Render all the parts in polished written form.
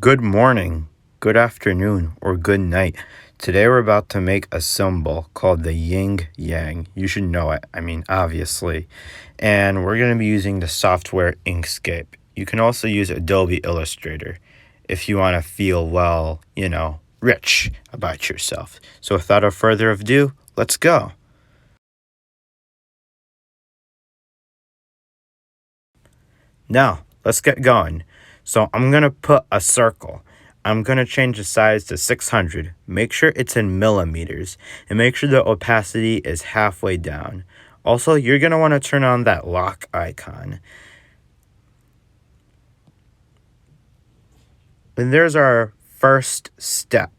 Good morning, good afternoon, or good night. Today we're about to make a symbol called the yin yang. You should know it, obviously. And we're going to be using the software Inkscape. You can also use Adobe Illustrator if you want to feel, rich about yourself. So without further ado, let's go. Now, let's get going. So I'm going to put a circle. I'm going to change the size to 600. Make sure it's in millimeters. And make sure the opacity is halfway down. Also, you're going to want to turn on that lock icon. And there's our first step.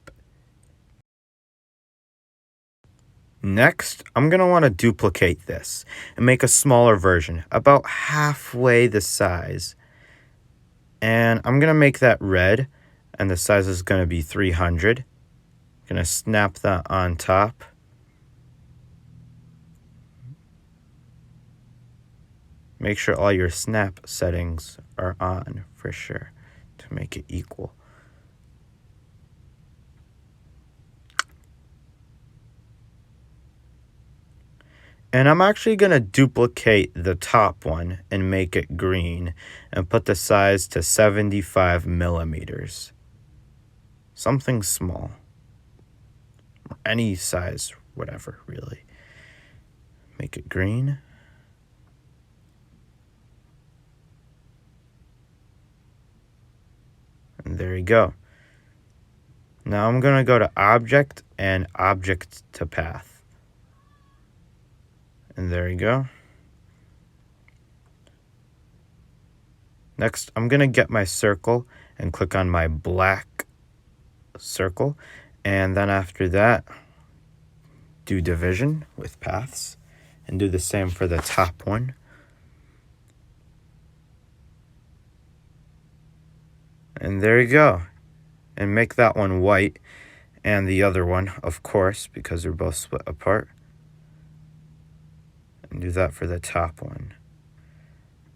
Next, I'm going to want to duplicate this and make a smaller version, about halfway the size. And I'm going to make that red, and the size is going to be 300. Going to snap that on top. Make sure all your snap settings are on for sure to make it equal. And I'm actually going to duplicate the top one and make it green and put the size to 75 millimeters. Something small. Any size, whatever, really. Make it green. And there you go. Now I'm going to go to Object and Object to Path. And there you go. Next, I'm going to get my circle and click on my black circle. And then after that, do division with paths. And do the same for the top one. And there you go. And make that one white. And the other one, of course, because they're both split apart. And do that for the top one.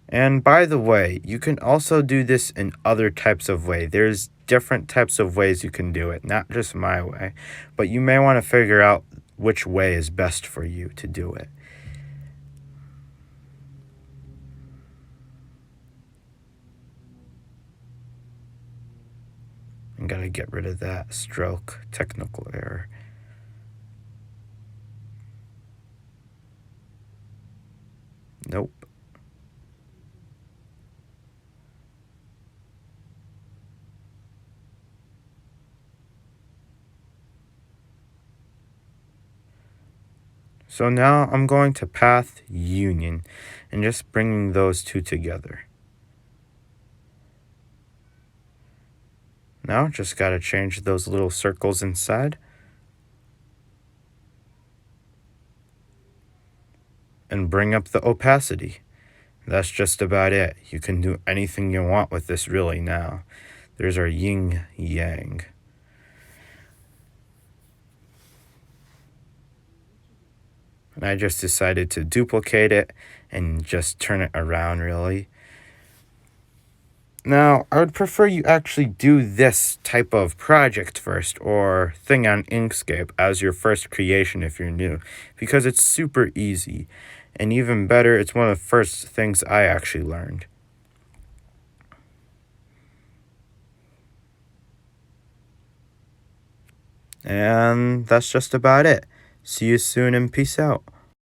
And by the way, you can also do this in other types of ways. There's different types of ways you can do it, not just my way. But you may want to figure out which way is best for you to do it. I'm going to get rid of that stroke technical error. Nope. So now I'm going to path union and just bringing those two together. Now just got to change those little circles inside. And bring up the opacity. That's just about it. You can do anything you want with this really now. There's our yin yang. And I just decided to duplicate it and just turn it around really. Now, I would prefer you actually do this type of project first or thing on Inkscape as your first creation if you're new, because it's super easy. And even better, it's one of the first things I actually learned. And that's just about it. See you soon and peace out.